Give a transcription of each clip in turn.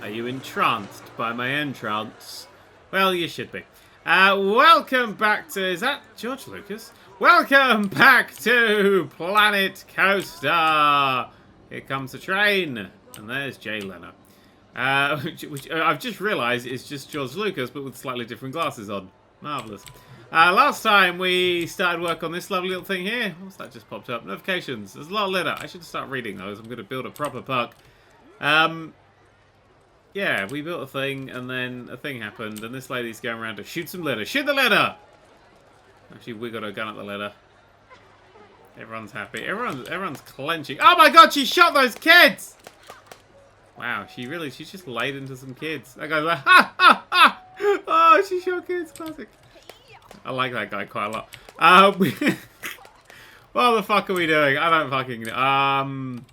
Are you entranced by my entrance? Well, you should be. Welcome back to... Is that George Lucas? Welcome back to Planet Coaster. Here comes the train. And there's Jay Leno. Which I've just realised is just George Lucas, but with slightly different glasses on. Marvellous. Last time we started work on this lovely little thing here. What's that just popped up? Notifications. There's a lot of litter. I should start reading those. I'm going to build a proper park. Yeah, we built a thing, and then a thing happened, and this lady's going around to shoot some litter. Shoot the litter! Actually, we got a gun at the litter. Everyone's happy. Everyone's clenching. Oh my god, she shot those kids! Wow, she's just laid into some kids. That guy's like, ha ha ha! Oh, she shot kids. Classic. I like that guy quite a lot. What the fuck are we doing? I don't fucking know.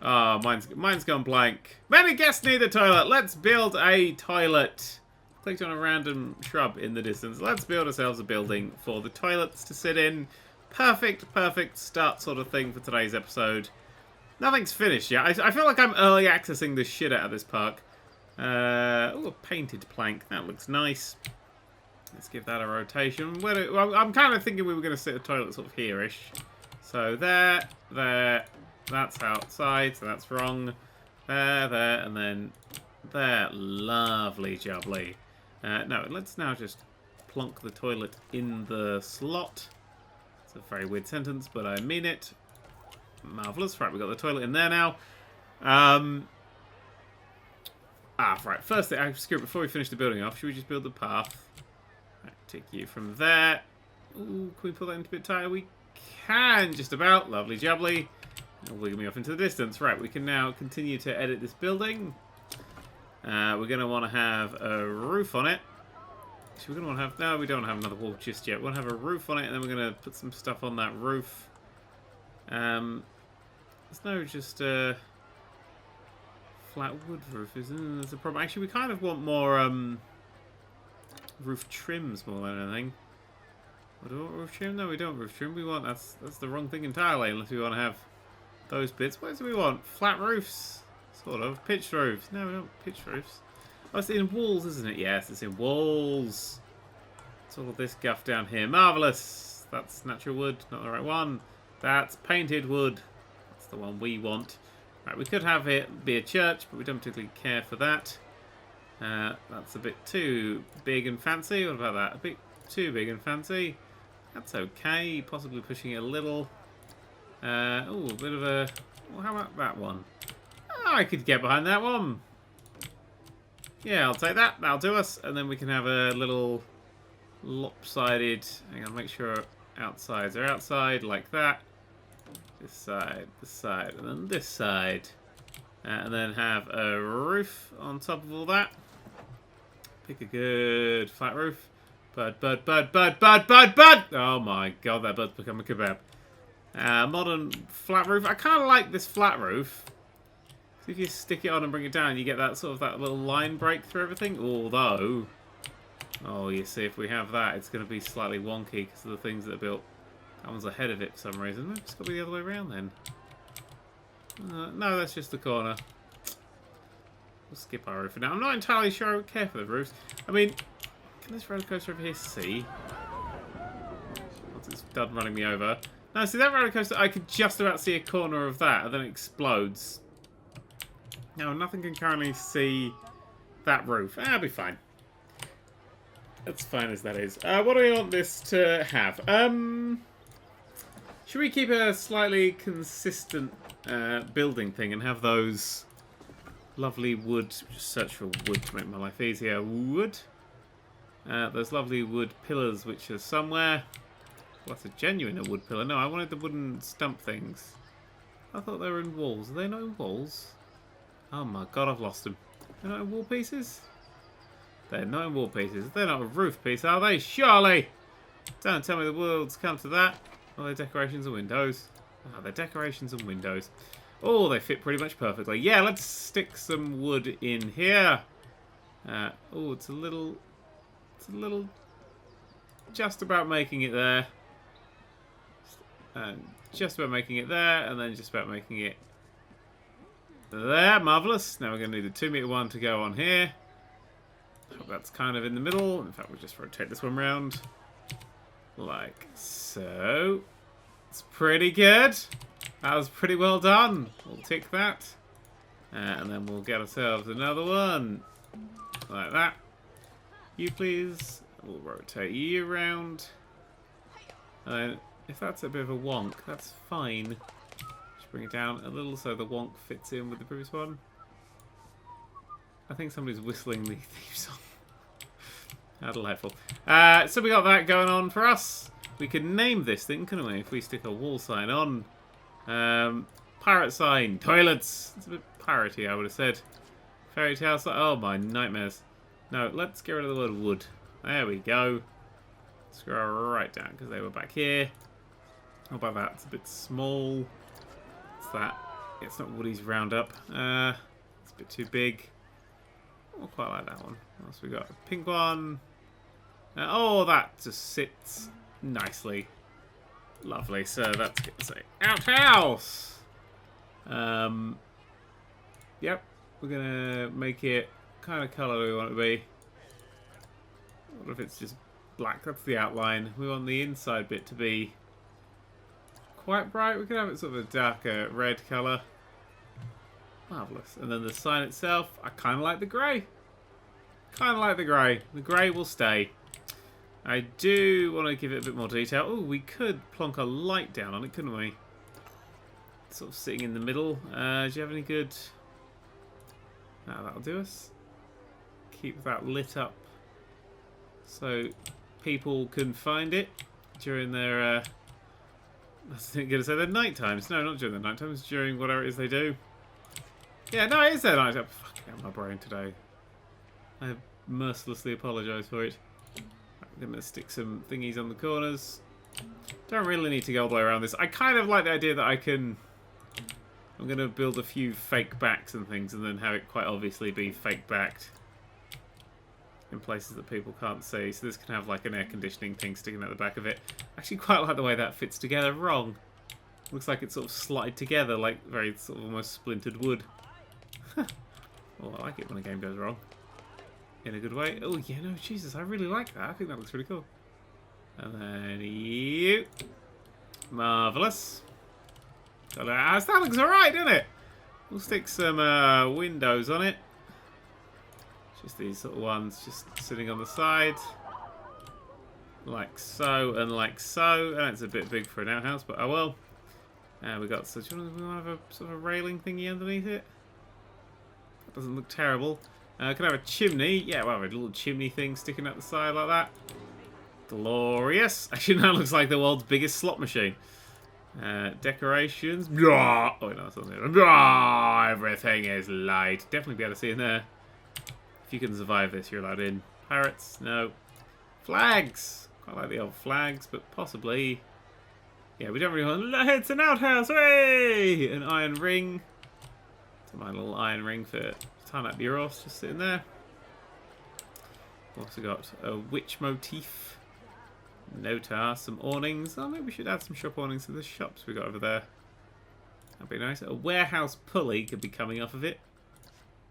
Oh, mine's gone blank. Many guests need a toilet. Let's build a toilet. Clicked on a random shrub in the distance. Let's build ourselves a building for the toilets to sit in. Perfect start sort of thing for today's episode. Nothing's finished yet. I feel like I'm early accessing the shit out of this park. Oh, a painted plank. That looks nice. Let's give that a rotation. Well, I'm kind of thinking we were going to sit a toilet sort of here-ish. So there. That's outside, so that's wrong. There, and then there. Lovely jubbly. No, let's now just plonk the toilet in the slot. It's a very weird sentence, but I mean it. Marvellous. Right, we've got the toilet in there now. Right. First thing, screw it, before we finish the building off, should we just build the path? Right, take you from there. Ooh, can we pull that into a bit tighter? We can, just about. Lovely jubbly. Wiggle me off into the distance. Right, we can now continue to edit this building. We're going to want to have a roof on it. Actually, we're going to want to have... No, we don't want to have another wall just yet. We want to have a roof on it, and then we're going to put some stuff on that roof. There's no just flat wood roof, isn't there? There's a problem. Actually, we kind of want more roof trims more than anything. What do we want, roof trim? No, we don't want roof trim. We want... That's the wrong thing entirely, unless we want to have... those bits. What do we want? Flat roofs? Sort of. Pitched roofs. No, we don't pitched roofs. Oh, it's in walls, isn't it? Yes, it's in walls. It's all this guff down here. Marvellous. That's natural wood. Not the right one. That's painted wood. That's the one we want. Right, we could have it be a church, but we don't particularly care for that. That's a bit too big and fancy. What about that? A bit too big and fancy. That's okay. Possibly pushing it a little. Oh, a bit of a... Well, how about that one? Oh, I could get behind that one. Yeah, I'll take that. That'll do us. And then we can have a little lopsided... Hang on, make sure outsides are outside, like that. This side, and then this side. And then have a roof on top of all that. Pick a good flat roof. Bud. Oh my god, that bud's become a kebab. Modern flat roof. I kind of like this flat roof. If you stick it on and bring it down, you get that sort of that little line break through everything. Although, oh, you see, if we have that, it's going to be slightly wonky because of the things that are built. That one's ahead of it for some reason. Maybe it's got to be the other way around then. No, that's just the corner. We'll skip our roof now. I'm not entirely sure I would care for the roofs. I mean, can this roller coaster over here see? Once it's done running me over. No, see that roller coaster, I could just about see a corner of that, and then it explodes. No, nothing can currently see that roof. That'll be fine. That's fine as that is. What do we want this to have? Should we keep a slightly consistent building thing and have those lovely wood... Just search for wood to make my life easier. Wood. Those lovely wood pillars which are somewhere... Well, that's a genuine wood pillar. No, I wanted the wooden stump things. I thought they were in walls. Are they not in walls? Oh my god, I've lost them. They're not in wall pieces? They're not in wall pieces. They're not a roof piece, are they? Surely! Don't tell me the world's come to that. Oh, they're decorations and windows. Oh, they're decorations and windows. Oh, they fit pretty much perfectly. Yeah, let's stick some wood in here. Oh, it's a little... Just about making it there. Just about making it there, and then just about making it there. Marvellous. Now we're going to need a 2-metre one to go on here. Hope that's kind of in the middle. In fact, we'll just rotate this one round. Like so. It's pretty good. That was pretty well done. We'll tick that. And then we'll get ourselves another one. Like that. You please. We'll rotate you around. And if that's a bit of a wonk, that's fine. Just bring it down a little so the wonk fits in with the previous one. I think somebody's whistling the theme song. How delightful. So we got that going on for us. We can name this thing, couldn't we? If we stick a wall sign on. Pirate sign. Toilets. It's a bit piratey, I would have said. Fairy tale sign. Oh, my nightmares. No, let's get rid of the word wood. There we go. Scroll right down because they were back here. How about that? It's a bit small. What's that? It's not Woody's Roundup. It's a bit too big. I quite like that one. What else we got? A pink one. Oh, that just sits nicely. Lovely. So that's going to say outhouse. Yep. We're going to make it kind of colour we want it to be. What if it's just black? That's the outline. We want the inside bit to be quite bright. We can have it sort of a darker red colour. Marvellous. And then the sign itself, I kind of like the grey. Kind of like the grey. The grey will stay. I do want to give it a bit more detail. Oh, we could plonk a light down on it, couldn't we? Sort of sitting in the middle. Do you have any good... No, that'll do us. Keep that lit up so people can find it during their... I was going to say their night times. No, not during the night times. During whatever it is they do. Yeah, no, it is their night time. Fucking hell, my brain today. I mercilessly apologise for it. I'm going to stick some thingies on the corners. Don't really need to go all the way around this. I kind of like the idea that I can... I'm going to build a few fake backs and things and then have it quite obviously be fake backed in places that people can't see. So this can have like an air conditioning thing sticking at the back of it. I actually quite like the way that fits together. Wrong. Looks like it's sort of slotted together like very sort of almost splintered wood. Well, I like it when a game goes wrong. In a good way. Oh, yeah, no, Jesus, I really like that. I think that looks really cool. And then you. Marvellous. That looks alright, doesn't it? We'll stick some windows on it. Just these sort of ones just sitting on the side. Like so and like so. And it's a bit big for an outhouse, but oh well. And we got, so do you want to have a sort of a railing thingy underneath it? That doesn't look terrible. Can I have a chimney? Yeah, we'll have a little chimney thing sticking out the side like that. Glorious. Actually, that looks like the world's biggest slot machine. Decorations. Oh, no, that's not there. Everything is light. Definitely be able to see in there. If you can survive this, you're allowed in. Pirates? No. Flags. Quite like the old flags, but possibly... Yeah, we don't really want... It's an outhouse! Hooray! An iron ring. It's my little iron ring for tying up bureaus just sitting there. We've also got a witch motif. Notar, some awnings. Oh, maybe we should add some shop awnings to the shops we got over there. That'd be nice. A warehouse pulley could be coming off of it.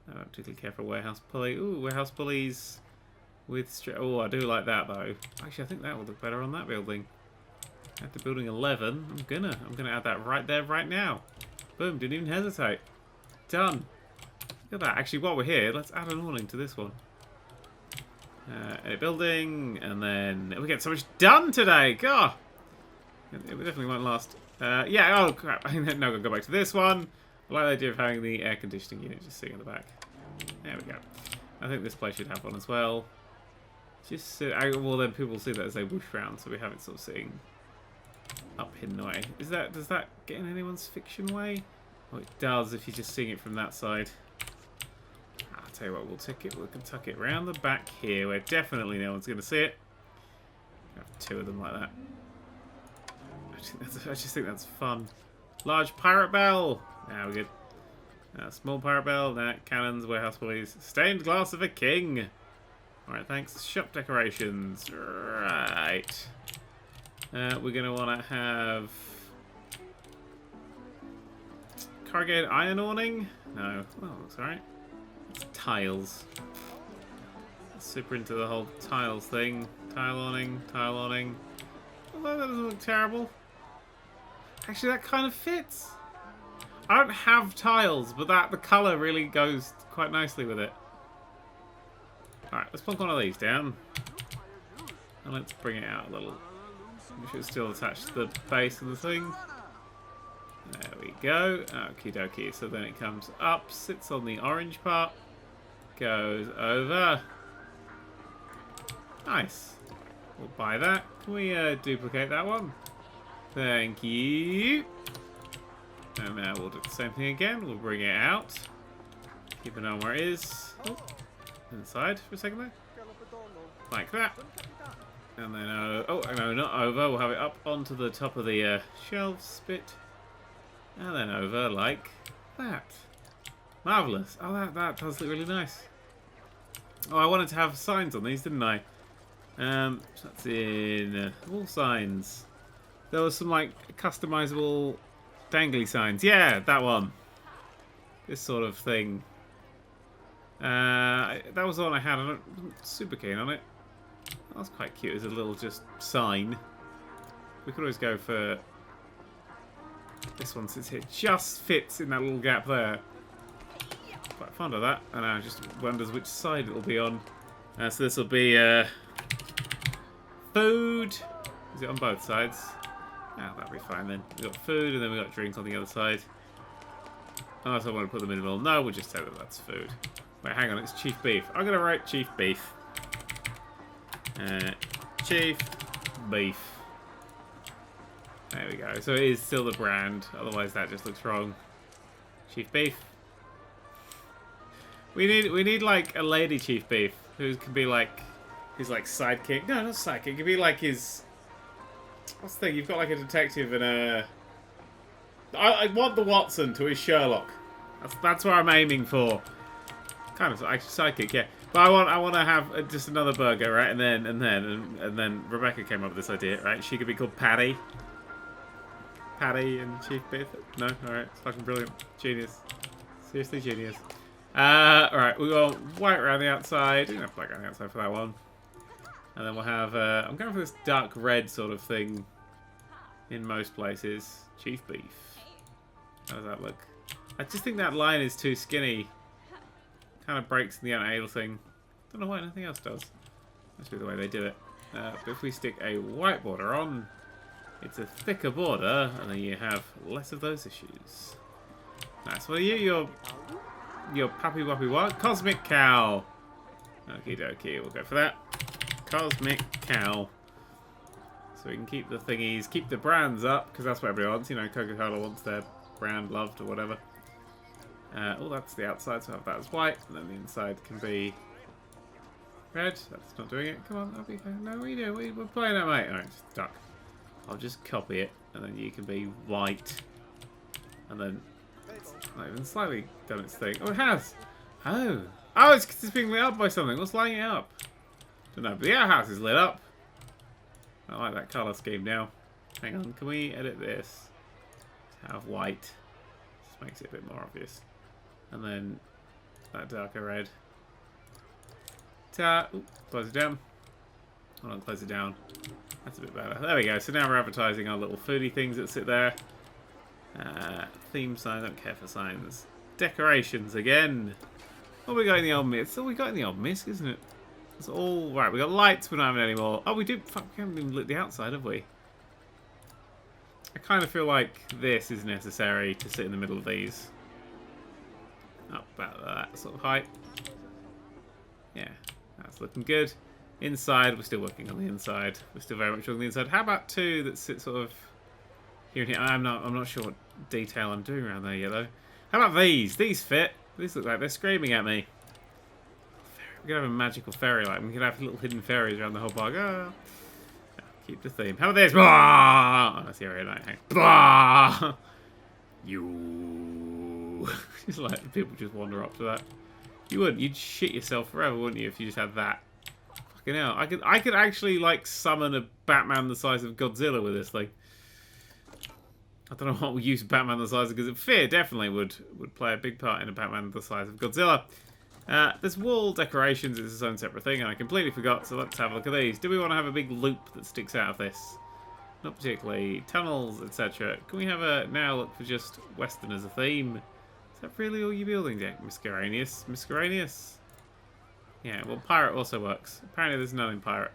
I don't particularly care for a warehouse pulley. Ooh, warehouse pulleys with... Oh, I do like that, though. Actually, I think that would look better on that building. After building 11, I'm gonna add that right there, right now. Boom, didn't even hesitate. Done. Look at that. Actually, while we're here, let's add an awning to this one. Edit building, and then we get so much done today. God, it definitely won't last. Yeah. Oh crap! Now I'm gonna go back to this one. I like the idea of having the air conditioning unit just sitting in the back. There we go. I think this place should have one as well. Just well, then people will see that as they whoosh round, so we have it sort of sitting up hidden away. Does that get in anyone's fiction way? Oh, it does if you're just seeing it from that side. I'll tell you what, we can tuck it around the back here where definitely no one's going to see it. Have two of them like that. I just think that's fun. Large pirate bell. Now we're good. Small pirate bell. Cannons, warehouse pulleys. Stained glass of a king. Alright, thanks. Shop decorations. Right. We're going to want to have... corrugated iron awning? No. Oh, looks alright. It's tiles. Super into the whole tiles thing. Tile awning, tile awning. Although that doesn't look terrible. Actually, that kind of fits. I don't have tiles, but the colour really goes quite nicely with it. Alright, let's plonk one of these down. And let's bring it out a little. Make sure it's still attached to the base of the thing. There we go. Okie dokie. So then it comes up, sits on the orange part, goes over. Nice. We'll buy that. Can we duplicate that one? Thank you. And now we'll do the same thing again. We'll bring it out. Keep an eye on where it is. Oh, inside for a second there. Like that. And then, oh no, not over. We'll have it up onto the top of the shelves bit. And then over like that. Marvellous. Oh, that does look really nice. Oh, I wanted to have signs on these, didn't I? So that's in wall signs. There was some like customizable dangly signs. Yeah, that one. This sort of thing. That was the one I had. I wasn't super keen on it. That was quite cute as a little just sign. We could always go for this one since it just fits in that little gap there. Quite fond of that. And now just wonders which side it will be on. So this will be food. Is it on both sides? Ah, that'll be fine then. We've got food and then we've got drinks on the other side. Oh, so I want to put them in the middle. No, we'll just say that that's food. Wait, hang on, it's chief beef. I'm going to write chief beef. Chief beef. There we go. So it is still the brand. Otherwise that just looks wrong. Chief beef. We need like a lady chief beef who can be like his like sidekick. No, not sidekick. It could be like his. What's the thing? You've got like a detective and a. I want the Watson to his Sherlock. That's what I'm aiming for. Kind of actually sidekick, yeah. But I want to have just another burger, right? And then Rebecca came up with this idea, right? She could be called Patty. Patty and Chief Beef. No, all right, it's fucking brilliant, genius, seriously genius. All right, we got white around the outside. We don't have black around the outside for that one. And then we'll have. I'm going for this dark red sort of thing. In most places, Chief Beef. How does that look? I just think that line is too skinny. Kind of breaks the anal thing. Don't know why anything else does. Must be the way they do it. But if we stick a white border on, it's a thicker border, and then you have less of those issues. Nice. What are you? Your pappy wappy what? Cosmic Cow. Okie dokie. We'll go for that. Cosmic Cow. So we can keep the thingies, keep the brands up, because that's what everybody wants. You know, Coca-Cola wants their brand loved or whatever. Oh, that's the outside, so have that as white, and then the inside can be red. That's not doing it. Come on, that'll be fair. No, we do. We're playing that, mate. Alright, just duck. I'll just copy it, and then you can be white. And then it's not even slightly done its thing. Oh, it has! Oh! Oh, it's being lit up by something. What's lighting it up? Don't know, but the outhouse is lit up. I like that colour scheme now. Hang on, can we edit this? Have white. Just makes it a bit more obvious. And then that darker red. Ooh, close it down. Hold on, close it down. That's a bit better. There we go. So now we're advertising our little foodie things that sit there. Theme signs. I don't care for signs. Decorations again. What we got in the old misc? It's all we got in the old misc, isn't it? It's all right. We got lights. We don't have it anymore. Oh, we do. Fuck, we haven't even lit the outside, have we? I kind of feel like this is necessary to sit in the middle of these. Up about that sort of height. Yeah, that's looking good. Inside, we're still working on the inside. We're still very much working on the inside. How about two that sit sort of here and here? I'm not sure what detail I'm doing around there yet though. How about these? These fit. These look like they're screaming at me. We could have a magical fairy light. We could have little hidden fairies around the whole park. Oh. Keep the theme. How about this? Oh, that's the area light. You. Just like people just wander up to that. You would. You'd shit yourself forever, wouldn't you, if you just had that? Fucking hell. I could actually like summon a Batman the size of Godzilla with this thing. I don't know what we use Batman the size of, because fear definitely would play a big part in a Batman the size of Godzilla. There's wall decorations, it's its own separate thing, and I completely forgot, so let's have a look at these. Do we want to have a big loop that sticks out of this? Not particularly. Tunnels, etc. Can we have a now look for just Western as a theme? Is that really all your buildings? Yeah, miscellaneous. Miscellaneous? Yeah, well, pirate also works. Apparently there's none in pirate.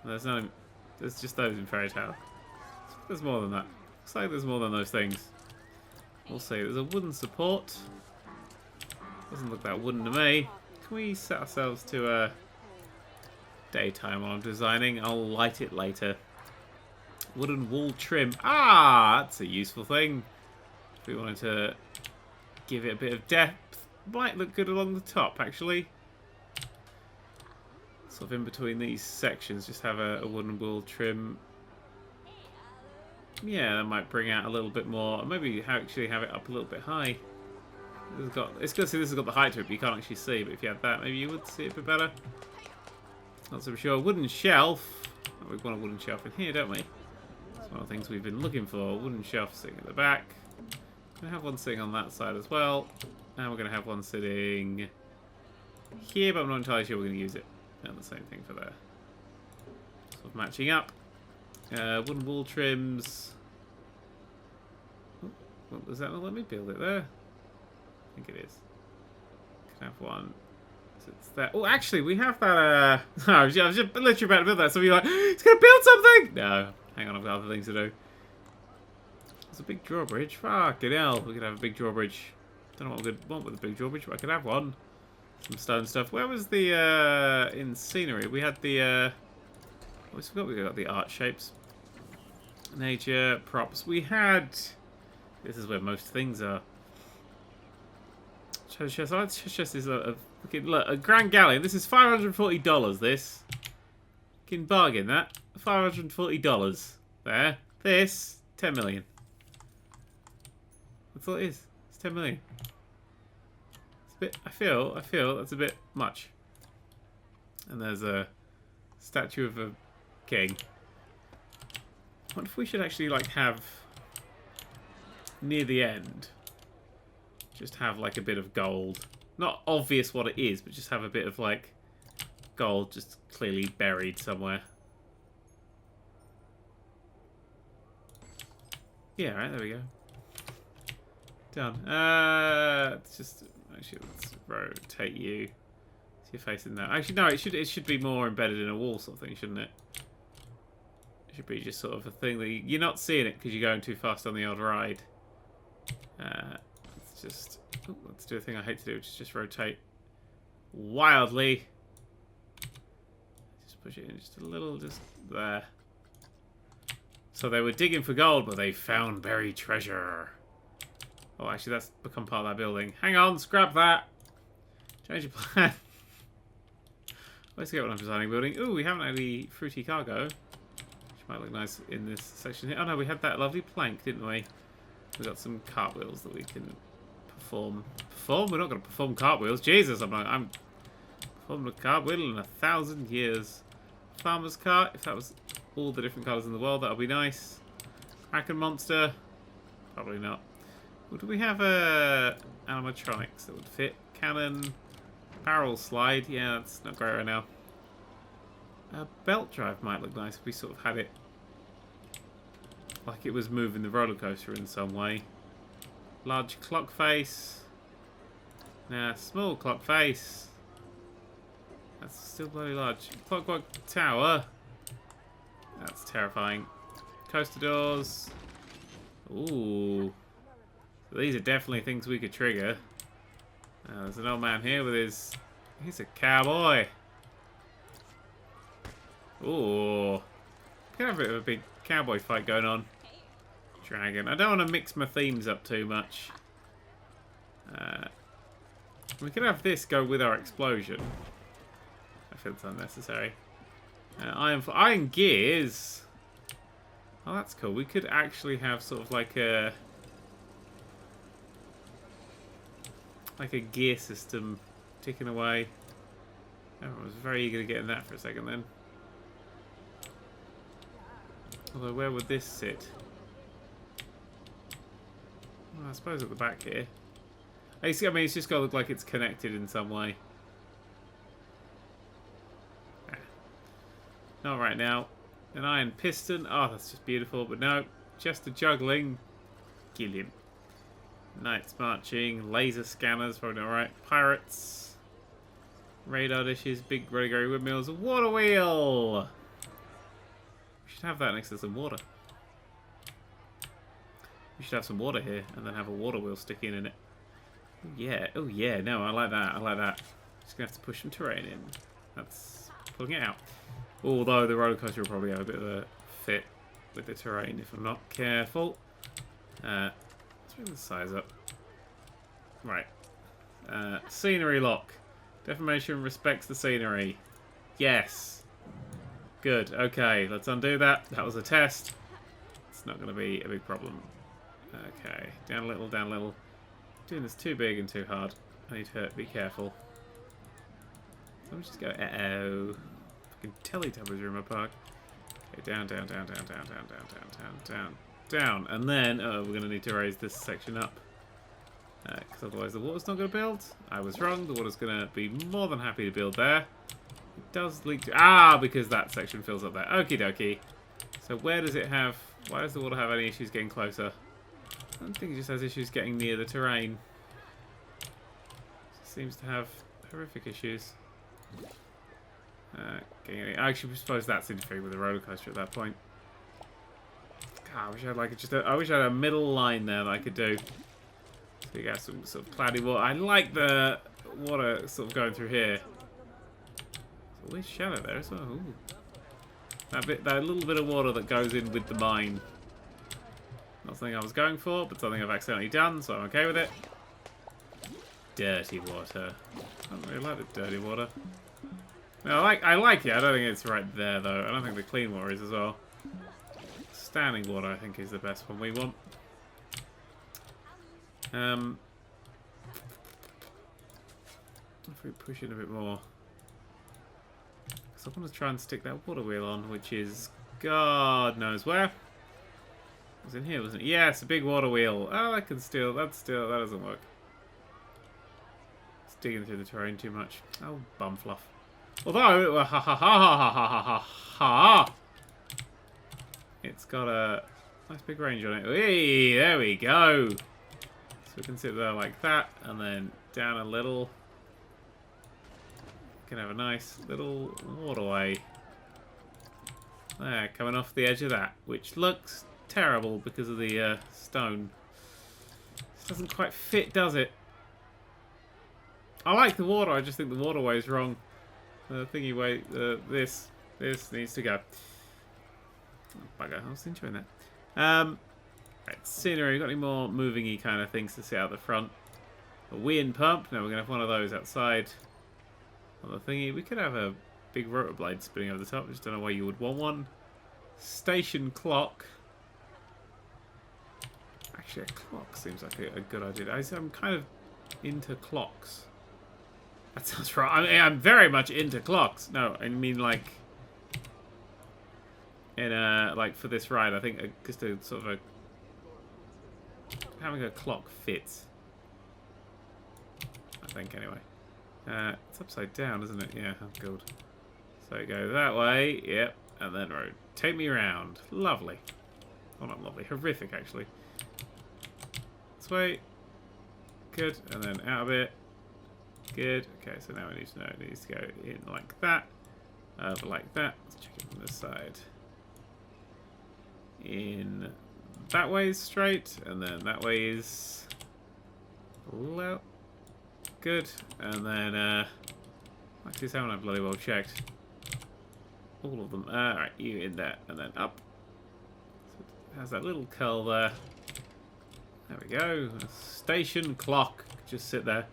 There's none in, there's just those in fairy tale. There's more than that. Looks like there's more than those things. We'll see. There's a wooden support. Doesn't look that wooden to me. Can we set ourselves to daytime while I'm designing? I'll light it later. Wooden wall trim. Ah, that's a useful thing. If we wanted to give it a bit of depth, might look good along the top, actually. Sort of in between these sections, just have a wooden wall trim. Yeah, that might bring out a little bit more. Maybe actually have it up a little bit high. It's good to see this has got the height to it, but you can't actually see. But if you had that, maybe you would see it a bit better. Not so sure. Wooden shelf. Oh, we want a wooden shelf in here, don't we? That's one of the things we've been looking for. Wooden shelf sitting at the back. We're going to have one sitting on that side as well. And we're going to have one sitting here, but I'm not entirely sure we're going to use it. And the same thing for there. Sort of matching up. Wooden wall trims. Oh, well, does that not let me build it there? I think it is. Can have one. So it's there. Oh, actually, we have that. I was just literally about to build that. So you're like, it's going to build something! No, hang on, I've got other things to do. There's a big drawbridge. Fucking hell. We could have a big drawbridge. Don't know what we could want with a big drawbridge, but I could have one. Some stone stuff. Where was the, in scenery? We had the, I always forgot we got the art shapes. Nature, props. We had, this is where most things are. Treasure chest. Treasure chest is look, a Grand Galleon. This is $540. This. Can bargain that. $540. There. This. 10 million. That's all it is. It's 10 million. It's a bit. I feel that's a bit much. And there's a statue of a king. What if we should actually like have near the end? Just have like a bit of gold. Not obvious what it is, but just have a bit of like gold just clearly buried somewhere. Yeah, right, there we go. Done. Let's just actually let's rotate you. So you're facing that. Actually no, it should be more embedded in a wall sort of thing, shouldn't it? It should be just sort of a thing that you're not seeing it because you're going too fast on the odd ride. Just let's do a thing I hate to do, which is just rotate wildly. Just push it in just a little, just there. So they were digging for gold, but they found buried treasure. Oh, actually, that's become part of that building. Hang on, scrap that. Change your plan. Let's get what I'm designing building. Ooh, we haven't had any fruity cargo, which might look nice in this section here. Oh no, we had that lovely plank, didn't we? We got some cartwheels that we can perform. We're not going to perform cartwheels. Jesus, I'm performing a cartwheel in 1,000 years. Farmer's cart. If that was all the different colours in the world, that would be nice. Kraken monster. Probably not. Well, do we have animatronics that would fit? Cannon. Barrel slide. Yeah, that's not great right now. A belt drive might look nice if we sort of had it like it was moving the roller coaster in some way. Large clock face. Nah, small clock face. That's still bloody large. Clockwork tower. That's terrifying. Coaster doors. Ooh. So these are definitely things we could trigger. There's an old man here with his... He's a cowboy. Ooh. We can have a bit of a big cowboy fight going on. Dragon. I don't want to mix my themes up too much. We could have this go with our explosion. I feel it's unnecessary. Iron gears. Oh, that's cool. We could actually have sort of like a gear system ticking away. Everyone was very eager to get in that for a second then. Although, where would this sit? Well, I suppose at the back here. I mean, it's just got to look like it's connected in some way. Ah. Not right now. An iron piston. Oh, that's just beautiful. But no, just a juggling. Kill him. Knights marching. Laser scanners. Probably not right. Pirates. Radar dishes. Big rotary windmills. A water wheel. We should have that next to some water. We should have some water here and then have a water wheel sticking in it. Oh yeah, oh yeah, no, I like that, I like that. Just gonna have to push some terrain in. That's pulling it out. Although the roller coaster will probably have a bit of a fit with the terrain if I'm not careful. Let's bring the size up. Right. Scenery lock. Deformation respects the scenery. Yes. Good, okay, let's undo that. That was a test. It's not gonna be a big problem. Okay, down a little, down a little. Doing this too big and too hard. I need to be careful. Let me just go, uh-oh. Fucking Teletubbies are in my park. Okay, down, down, down, down, down, down, down, down, down, down. And then, we're going to need to raise this section up. Because otherwise the water's not going to build. I was wrong. The water's going to be more than happy to build there. It does leak to... Ah, because that section fills up there. Okie dokie. So where does it have... Why does the water have any issues getting closer? I don't think it just has issues getting near the terrain. It seems to have horrific issues. I actually suppose that's interfering with the roller coaster at that point. God, I wish I had like I wish I had a middle line there that I could do. So you got some sort of cloudy water. I like the water sort of going through here. There's a weird shadow there as well. Ooh. That little bit of water that goes in with the mine. Not something I was going for, but something I've accidentally done, so I'm okay with it. Dirty water. I don't really like the dirty water. No, I like it. I don't think it's right there, though. I don't think the clean water is as well. Standing water, I think, is the best one we want. If we push it a bit more. Because I want to try and stick that water wheel on, which is God knows where. It was in here, wasn't it? Yes, a big water wheel. Oh, that doesn't work. It's digging through the terrain too much. Oh, bum fluff. Although, ha ha ha ha ha ha ha ha. It's got a nice big range on it. Hey, there we go. So we can sit there like that, and then down a little. We can have a nice little waterway. There, coming off the edge of that, which looks terrible because of the stone. This doesn't quite fit, does it? I like the water, I just think the waterway is wrong. The thingy way, this needs to go. Oh, bugger, I was enjoying that. Right, scenery, got any more moving-y kind of things to see out the front? A wind pump, no, we're going to have one of those outside on the thingy. We could have a big rotor blade spinning over the top, I just don't know why you would want one. Station clock. Actually, a clock seems like a good idea. I'm kind of into clocks. That sounds right. I mean, I'm very much into clocks. No, I mean like in like for this ride, I think just a sort of having a clock fits. I think anyway. It's upside down, isn't it? Yeah, oh god. So it goes that way. Yep, and then road. Take me around. Lovely. Oh, not lovely. Horrific, actually. This way. Good. And then out of it. Good. Okay, so now we need to know it needs to go in like that. Over like that. Let's check it from this side. In that way is straight. And then that way is low. Good. And then, actually, this haven't I bloody well checked. All of them. Alright, you in there. And then up. So it has that little curl there. There we go. A station clock. Just sit there.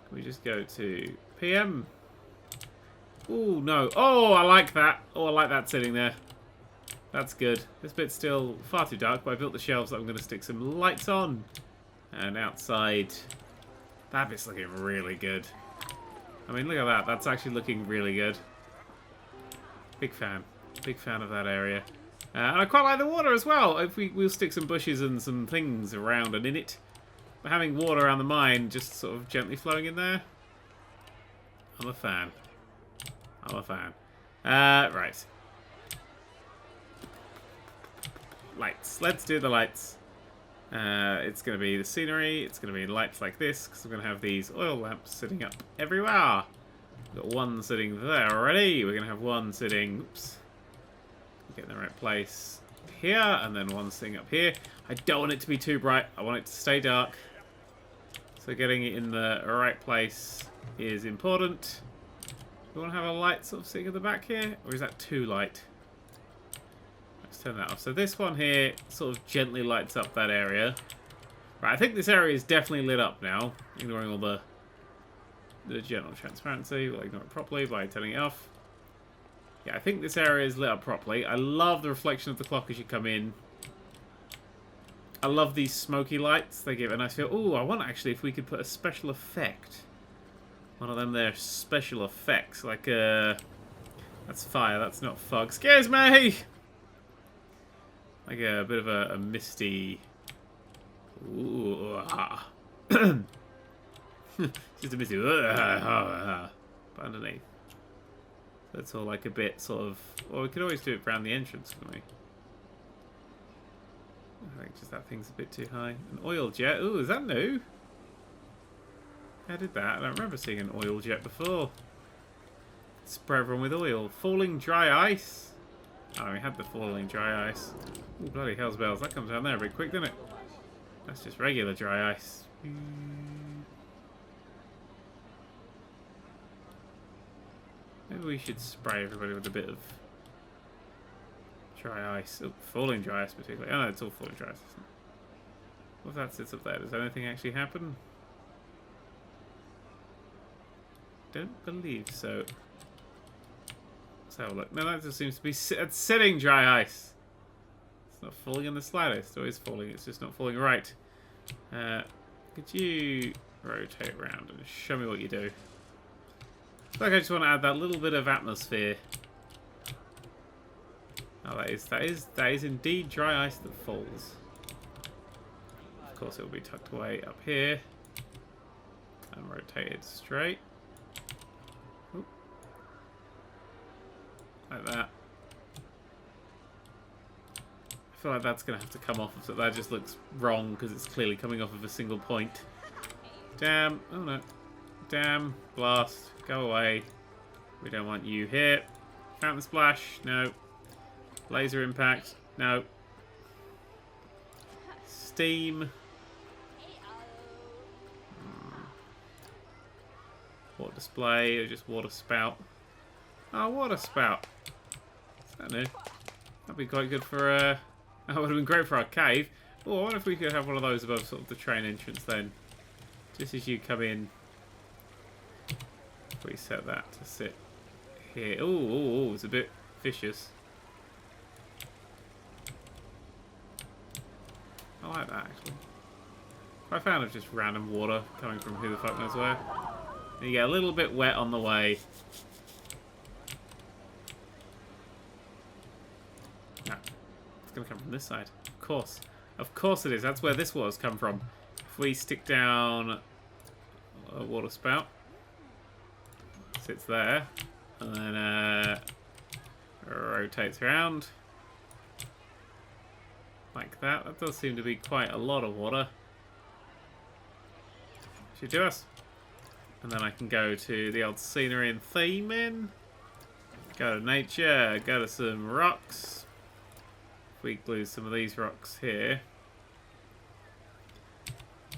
Can we just go to PM? Oh, no. Oh, I like that. Oh, I like that sitting there. That's good. This bit's still far too dark, but I built the shelves that I'm going to stick some lights on. And outside, that bit's looking really good. I mean, look at that. That's actually looking really good. Big fan. Big fan of that area. And I quite like the water as well. If we'll stick some bushes and some things around and in it. having water around the mine just sort of gently flowing in there. I'm a fan. I'm a fan. Right. Lights. Let's do the lights. It's going to be the scenery. It's going to be lights like this because I'm going to have these oil lamps sitting up everywhere. We've got one sitting there already. We're going to have one sitting... Oops. Get in the right place here, and then one sitting up here. I don't want it to be too bright. I want it to stay dark. So getting it in the right place is important. We want to have a light sort of sitting at the back here, or is that too light? Let's turn that off. So this one here sort of gently lights up that area. Right, I think this area is definitely lit up now, ignoring all the general transparency. We'll ignore it properly by turning it off. Yeah, I think this area is lit up properly. I love the reflection of the clock as you come in. I love these smoky lights. They give a nice feel. Ooh, I want actually if we could put a special effect. One of them there special effects. Like, that's fire. That's not fog. Scares me! Like a bit of a misty... Ooh. Just a misty... But underneath. That's all like a bit sort of... Well, we could always do it around the entrance, couldn't we? I think just that thing's a bit too high. An oil jet. Ooh, is that new? How did that? I don't remember seeing an oil jet before. Spray everyone with oil. Falling dry ice. Oh, we had the falling dry ice. Ooh, bloody hell's bells. That comes down there a bit quick, doesn't it? That's just regular dry ice. Maybe we should spray everybody with a bit of dry ice. Oh, falling dry ice particularly. Oh no, it's all falling dry ice, isn't it? What if that sits up there? Does anything actually happen? Don't believe so. Let's have a look. No, that just seems to be sitting dry ice. It's not falling in the slightest. It always falling. It's just not falling right. Could you rotate around and show me what you do? I think I just want to add that little bit of atmosphere. Oh, that is indeed dry ice that falls. Of course, it will be tucked away up here and rotated straight. Oop. Like that. I feel like that's going to have to come off. So that just looks wrong because it's clearly coming off of a single point. Damn. Oh no. Damn. Blast. Go away. We don't want you here. Fountain splash. No. Laser impact. No. Steam. Water display or just water spout. Oh, water spout. Is that new? That'd be quite good for that would have been great for our cave. Oh, I wonder if we could have one of those above sort of the train entrance then. Just as you come in. We set that to sit here. Oh, it's a bit vicious. I like that actually. I found of just random water coming from who the fuck knows where. And you get a little bit wet on the way. No, it's gonna come from this side. Of course it is. That's where this water's come from. If we stick down a water spout. Sits there, and then rotates around like that. That does seem to be quite a lot of water. Should do us. And then I can go to the old scenery and theme in. Go to nature, go to some rocks. If we glue some of these rocks here,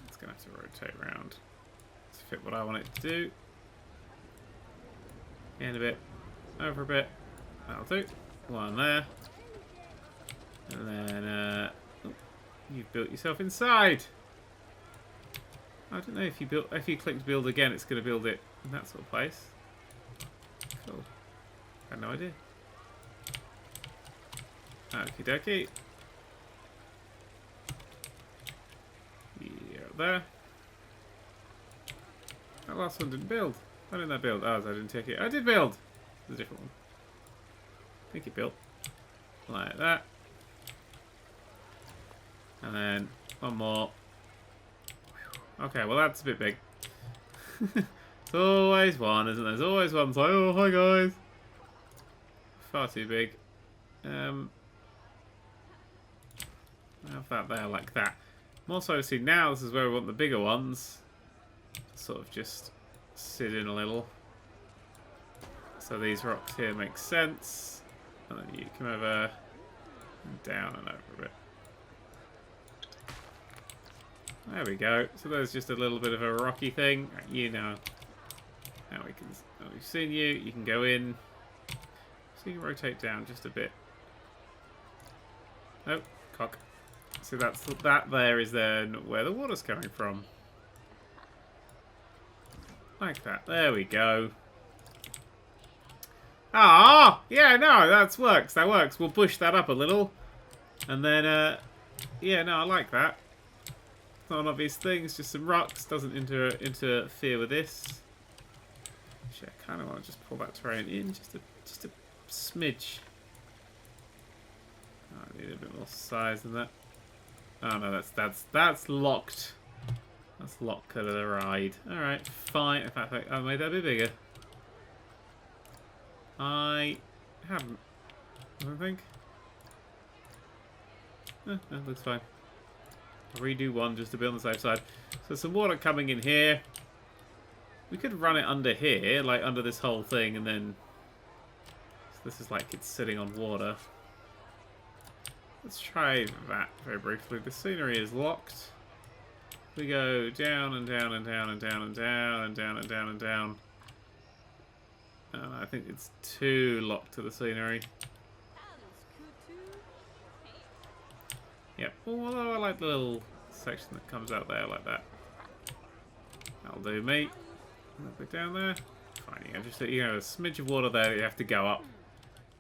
it's going to have to rotate around to fit what I want it to do. In a bit, over a bit, that'll do. One there. And then, you've built yourself inside. I don't know if you click build again, it's going to build it in that sort of place. Cool. I had no idea. Okie dokie. Yeah, there. That last one didn't build. Why didn't I build? Oh, I didn't take it. I did build! It's a different one. I think it built. Like that. And then one more. Okay, well that's a bit big. It's always one, isn't there? There's always one. It's like, oh, hi guys. Far too big. Have that there like that. I'm also, see, now this is where we want the bigger ones. Sort of just sit in a little. So these rocks here make sense. And then you come over and down and over a bit. There we go. So there's just a little bit of a rocky thing. You know. Now we can. Oh, we've seen you. You can go in. So you can rotate down just a bit. Oh, cock. So that there is then where the water's coming from. Like that. There we go. Ah, yeah, no, that works. That works. We'll push that up a little, and then, yeah, no, I like that. Not an obvious thing. It's just some rocks. Doesn't interfere with this. Actually, I kind of want to just pull that terrain in just a smidge. Oh, I need a bit more size than that. Oh no, that's locked. That's locked to the ride. All right, fine. In fact, I made that a bit bigger. I haven't. I don't think. That looks fine. I'll redo one just to be on the safe side. So some water coming in here. We could run it under here, like under this whole thing, and then so this is like it's sitting on water. Let's try that very briefly. The scenery is locked. We go down and down and down and down and down and down and down and down. And I think it's too locked to the scenery. Yep. Oh, although I like the little section that comes out there like that. That'll do me. A little bit down there. Fine. You know, just a smidge of water there that you have to go up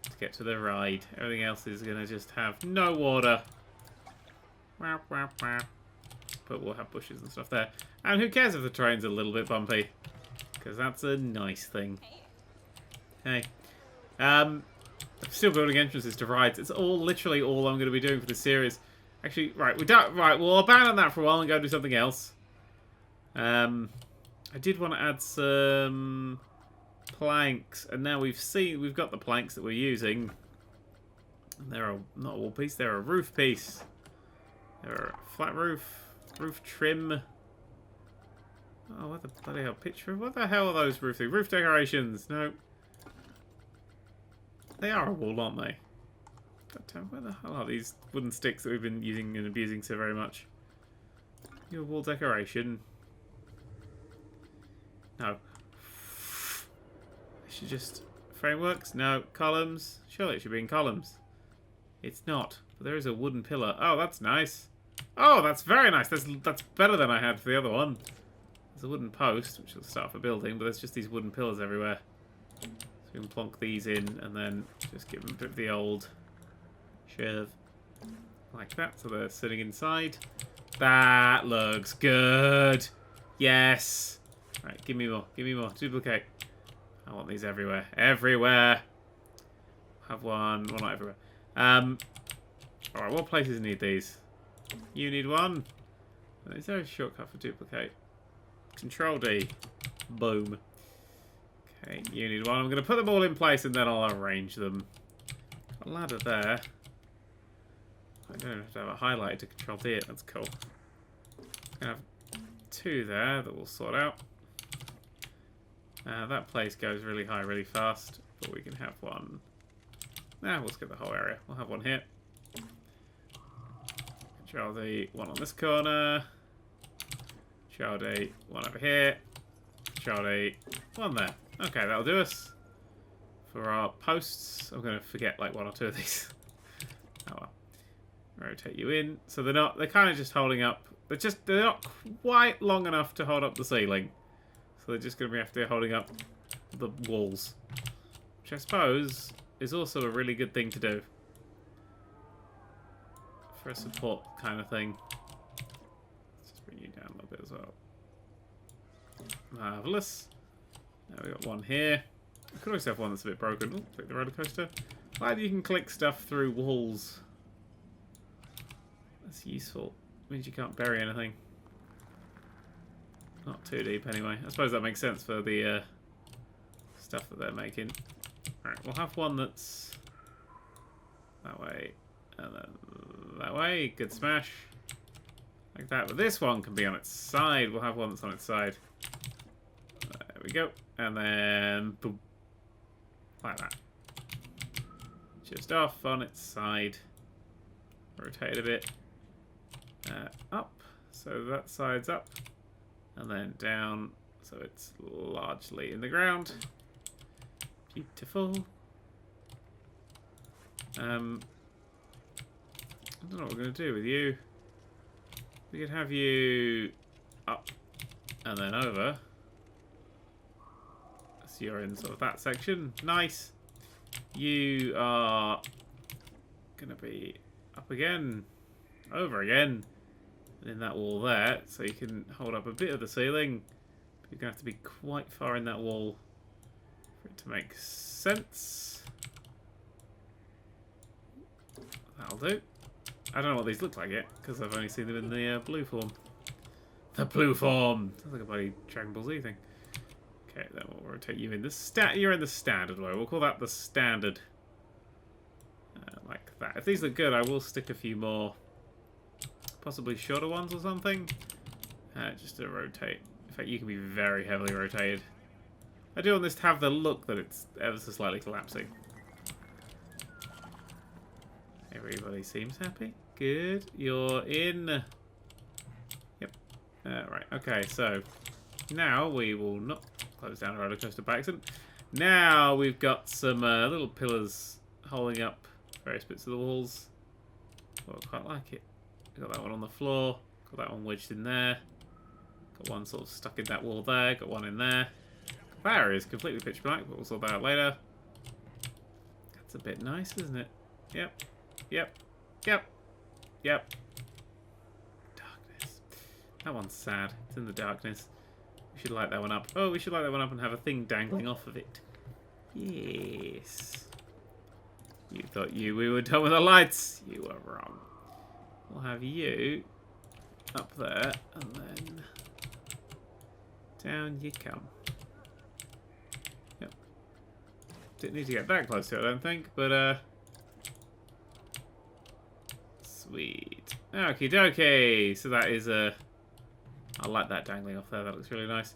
to get to the ride. Everything else is going to just have no water. Wah, wah, wah. But we'll have bushes and stuff there. And who cares if the terrain's a little bit bumpy? Because that's a nice thing. Hey. I'm still building entrances to rides. It's literally all I'm going to be doing for this series. Actually, right, we'll abandon that for a while and go do something else. I did want to add some planks, and now we've got the planks that we're using. And they're not a wall piece, they're a roof piece. They're a flat roof trim. Oh, what the bloody hell? Picture? What the hell are those roof things? Roof decorations? No. They are a wall, aren't they? Where the hell are these wooden sticks that we've been using and abusing so very much? Your wall decoration. No. It should just... Frameworks? No. Columns? Surely it should be in columns. It's not. But there is a wooden pillar. Oh, that's nice. Oh, that's very nice. That's better than I had for the other one. There's a wooden post, which will start for building, but there's just these wooden pillars everywhere. So we can plonk these in and then just give them a bit of the old shove. Like that, so they're sitting inside. That looks good. Yes. Right, give me more. Give me more. Duplicate. I want these everywhere. Everywhere. Have one. Well, not everywhere. Alright, what places need these? You need one. Is there a shortcut for duplicate? Control D. Boom. Okay, you need one. I'm going to put them all in place and then I'll arrange them. Got a ladder there. I don't have to have it highlighted to control D it. That's cool. I'm going to have two there that we'll sort out. That place goes really high really fast, but we can have one. Nah, we'll skip the whole area. We'll have one here. Control D, one on this corner. Control D, one over here. Control D, one there. Okay, that'll do us. For our posts, I'm going to forget like one or two of these. Oh well. Rotate you in. So they're kind of just holding up. They're not quite long enough to hold up the ceiling. So they're just going to have to be holding up the walls. Which I suppose is also a really good thing to do. For a support kind of thing. Let's just bring you down a little bit as well. Marvellous. Now we've got one here. I could also have one that's a bit broken. Oh, click the roller coaster. Glad you can click stuff through walls. That's useful. Means you can't bury anything. Not too deep anyway. I suppose that makes sense for the stuff that they're making. Alright, we'll have one that's that way and then that way. Good smash. Like that. But this one can be on its side. We'll have one that's on its side. There we go. And then boom. Like that. Just off on its side. Rotate a bit. Up. So that side's up. And then down. So it's largely in the ground. Beautiful. I don't know what we're going to do with you. We could have you up and then over. So you're in sort of that section. Nice. You are going to be up again, over again, and in that wall there, so you can hold up a bit of the ceiling. But you're going to have to be quite far in that wall for it to make sense. That'll do. I don't know what these look like yet, because I've only seen them in the blue form. The blue form! Sounds like a bloody Dragon Ball Z thing. Okay, then we'll rotate you in the you're in the standard way. We'll call that the standard. Like that. If these look good, I will stick a few more, possibly shorter ones or something. Just to rotate. In fact, you can be very heavily rotated. I do want this to have the look that it's ever so slightly collapsing. Everybody seems happy. Good. You're in. Yep. Right. Okay, so now we will not close down a roller coaster by accident. Now we've got some little pillars holding up various bits of the walls. Well, I quite like it. Got that one on the floor. Got that one wedged in there. Got one sort of stuck in that wall there. Got one in there. That area is completely pitch black, but we'll sort that out later. That's a bit nice, isn't it? Yep. Yep. Yep. Yep. Darkness. That one's sad. It's in the darkness. We should light that one up. Oh, we should light that one up and have a thing dangling off of it. Yes. You thought we were done with the lights. You were wrong. We'll have you up there and then down you come. Yep. Didn't need to get that close to it, I don't think, but sweet. Okie dokie. So that is I like that dangling off there. That looks really nice.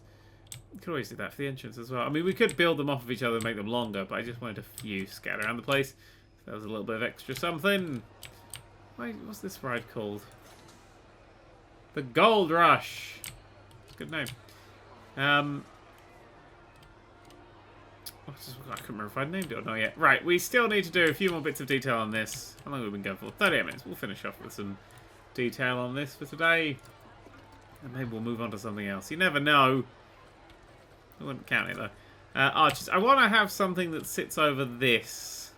We could always do that for the entrance as well. I mean, we could build them off of each other and make them longer, but I just wanted a few scattered around the place. So that was a little bit of extra something. Wait, what's this ride called? The Gold Rush. Good name. I couldn't remember if I'd named it or not yet. Right, we still need to do a few more bits of detail on this. How long have we been going for? 38 minutes. We'll finish off with some detail on this for today. And maybe we'll move on to something else. You never know. I wouldn't count it, though. Arches. I want to have something that sits over this.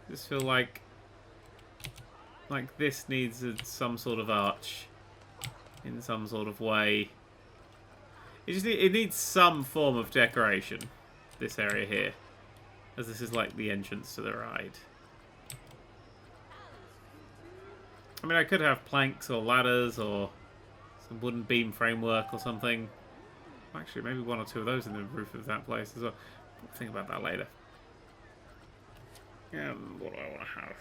I just feel like this needs some sort of arch. In some sort of way. It needs some form of decoration. This area here. As this is like the entrance to the ride. I mean, I could have planks or ladders or some wooden beam framework or something. Actually, maybe one or two of those in the roof of that place as well. We'll think about that later. What do I want to have?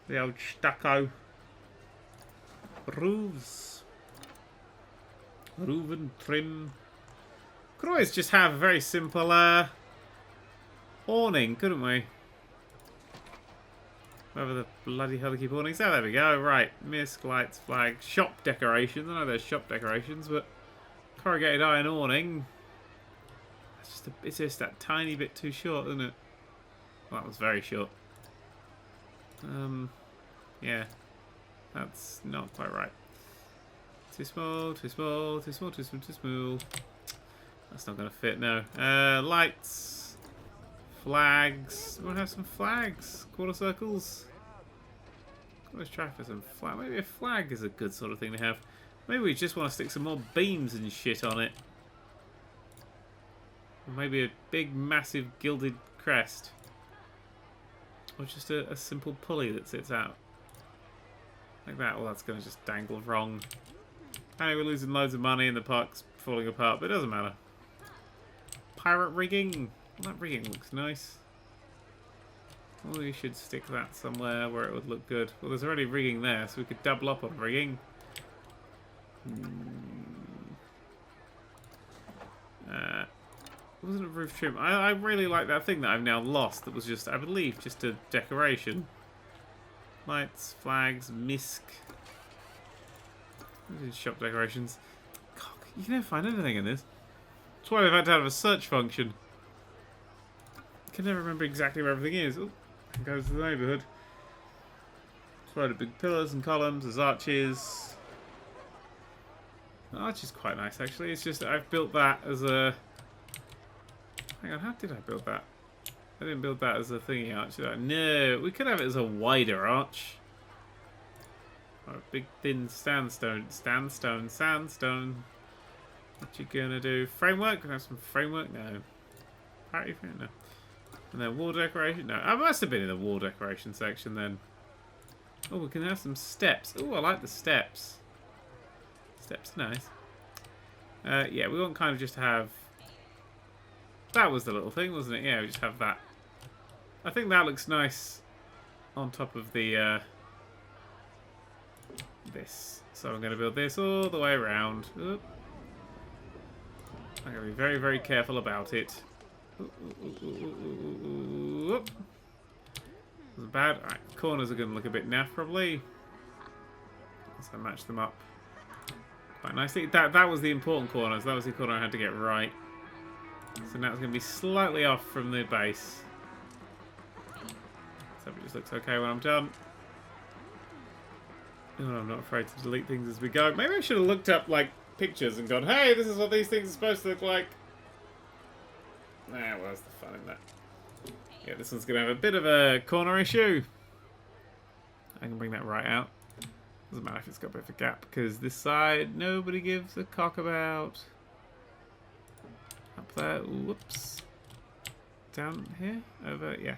The old stucco roofs. Roof and trim. Could always just have a very simple awning, couldn't we? Wherever the bloody hell they keep awnings. Oh, there we go. Right. Mist, lights, flags, shop decorations. I know there's shop decorations, but corrugated iron awning. It's just that tiny bit too short, isn't it? Well, that was very short. Yeah. That's not quite right. Too small, too small, too small, too small, too small. That's not going to fit, no. Lights. Flags. We want to have some flags. Quarter circles. Let's try for some flag. Maybe a flag is a good sort of thing to have. Maybe we just want to stick some more beams and shit on it. Or maybe a big, massive gilded crest. Or just a simple pulley that sits out. Like that. Well, that's going to just dangle wrong. Apparently we're losing loads of money and the park's falling apart, but it doesn't matter. Pirate rigging. Well, that rigging looks nice. Well, we should stick that somewhere where it would look good. Well, there's already rigging there, so we could double up on rigging. Wasn't a roof trim. I really like that thing that I've now lost that was just, I believe, just a decoration. Lights, flags, misc. Shop decorations. God, you can never find anything in this. That's why we've had to have a search function. I can never remember exactly where everything is. Oh, it goes to the neighbourhood. It's right at big pillars and columns. There's arches. The arch is quite nice, actually. It's just I've built that as a... Hang on, how did I build that? I didn't build that as a thingy arch, did I? No, we could have it as a wider arch. Or a big thin sandstone. Sandstone. What you gonna do? Framework? Can I have some framework? No. Party frame? No. And then wall decoration? No. I must have been in the wall decoration section then. Oh, we can have some steps. Oh, I like the steps. Steps are nice. Yeah, we want kind of just to have... That was the little thing, wasn't it? Yeah, we just have that. I think that looks nice on top of the... this. So I'm going to build this all the way around. Oop. I'm going to be very, very careful about it. Oop. Wasn't bad. Alright, corners are going to look a bit naff probably. So match them up quite nicely. That was the important corners. That was the corner I had to get right. So now it's going to be slightly off from the base. So it just looks okay when I'm done. Oh, I'm not afraid to delete things as we go. Maybe I should have looked up like pictures and gone, hey, this is what these things are supposed to look like. Nah, where's the fun in that? Yeah, this one's going to have a bit of a corner issue. I can bring that right out. Doesn't matter if it's got a bit of a gap, because this side, nobody gives a cock about. Up there, whoops. Down here, over, yeah.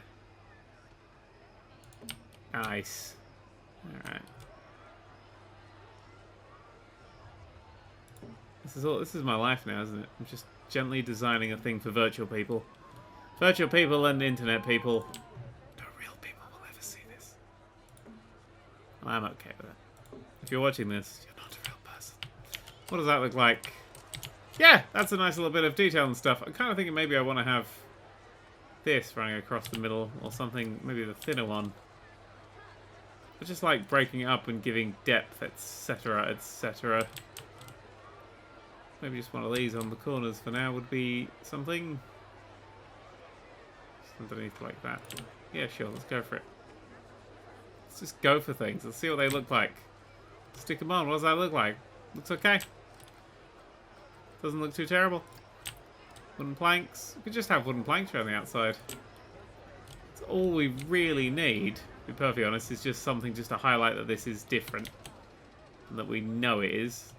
Nice. Alright. This is my life now, isn't it? I'm just gently designing a thing for virtual people. Virtual people and internet people. No real people will ever see this. I'm okay with it. If you're watching this, you're not a real person. What does that look like? Yeah, that's a nice little bit of detail and stuff. I'm kind of thinking maybe I want to have this running across the middle or something, maybe the thinner one. I just like breaking it up and giving depth, etc., etc. Maybe just one of these on the corners for now would be something. Just underneath like that. Yeah, sure, let's go for it. Let's just go for things. Let's see what they look like. Stick them on. What does that look like? Looks okay. Doesn't look too terrible. Wooden planks. We could just have wooden planks around the outside. That's all we really need, to be perfectly honest, is just something just to highlight that this is different. And that we know it is.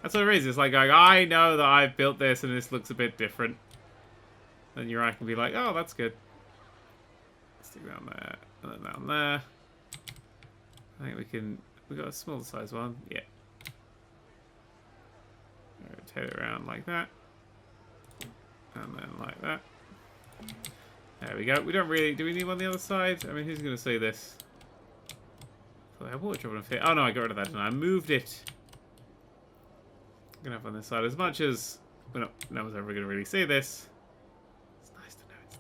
That's what it is. It's like going, I know that I've built this and this looks a bit different. Then your eye can be like, oh, that's good. Stick that on there. And then that on there. I think we can... We got a smaller size one. Yeah. Rotate it around like that. And then like that. There we go. We don't really... Do we need one on the other side? I mean, who's going to see this? I have wardrobe on fit. Oh, no, I got rid of that, didn't I? I moved it. I'm going to have on this side. As much as... Well, no one's ever going to really see this. It's nice to know it's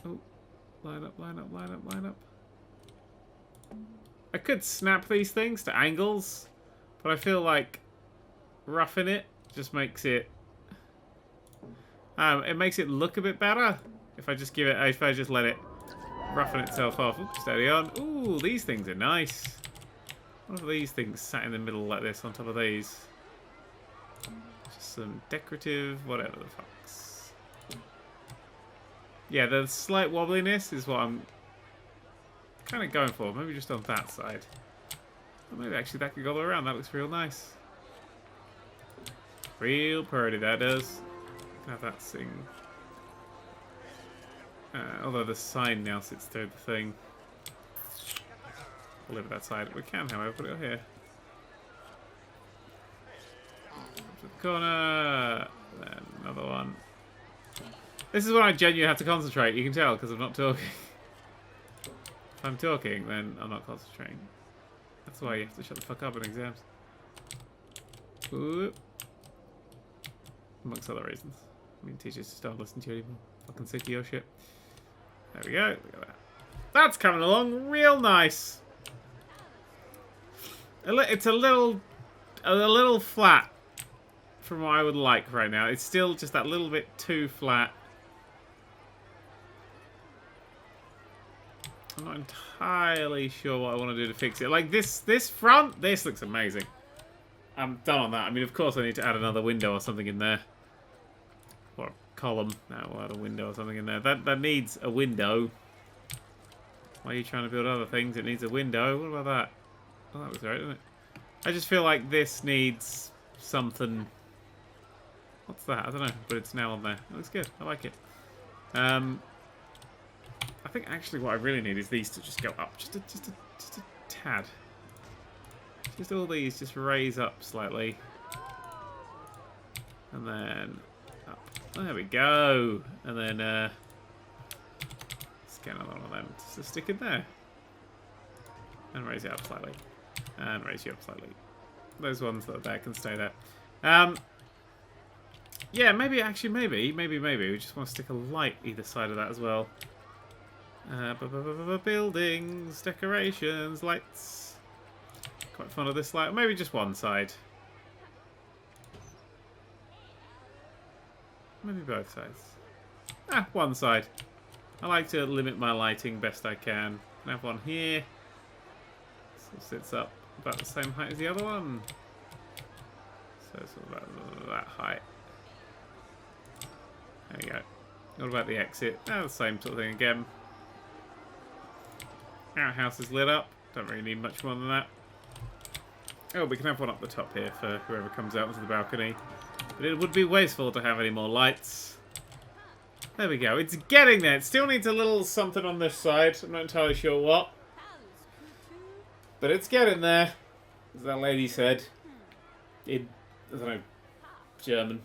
there. Oh. Line up, line up, line up, line up. I could snap these things to angles, but I feel like roughing it just makes it... it makes it look a bit better if I just give it... If I just let it roughen itself off. Oops, steady on. Ooh, these things are nice. What are these things sat in the middle like this on top of these? Just some decorative, whatever the fucks. Yeah, the slight wobbliness is what I'm kind of going for. Maybe just on that side. Or maybe actually that could go all around. That looks real nice. Real pretty, that does. Can have that thing. Although the sign now sits through the thing. We'll leave it that side. We can, however, put it here. To the corner. Then another one. This is when I genuinely have to concentrate. You can tell because I'm not talking. If I'm talking, then I'm not concentrating. That's why you have to shut the fuck up in exams. Ooh. Amongst other reasons. I mean, teachers just don't listen to you anymore. Fucking sick of your shit. There we go. Look at that. That's coming along real nice. It's a little flat from what I would like right now. It's still just that little bit too flat. I'm not entirely sure what I want to do to fix it. Like this front, this looks amazing. I'm done on that. I mean, of course I need to add another window or something in there. Or a column. No, we'll add a window or something in there. That needs a window. Why are you trying to build other things? It needs a window. What about that? Oh, that was right, didn't it? I just feel like this needs something. What's that? I don't know, but it's now on there. It looks good. I like it. I think actually what I really need is these to just go up just a tad. Just all these just raise up slightly. And then up. There we go. And then let's get another one of them just to stick in there. And raise it up slightly. And raise you up slightly. Those ones that are there can stay there. Yeah, maybe we just want to stick a light either side of that as well. Buildings, decorations, lights. Quite fond of this light. Or maybe just one side. Maybe both sides. Ah, one side. I like to limit my lighting best I can. I have one here. So it sits up about the same height as the other one. So it's about that height. There you go. What about the exit? Ah, the same sort of thing again. Our house is lit up. Don't really need much more than that. Oh, we can have one up the top here for whoever comes out onto the balcony. But it would be wasteful to have any more lights. There we go. It's getting there. It still needs a little something on this side. I'm not entirely sure what. But it's getting there. As that lady said. In, I don't know, German.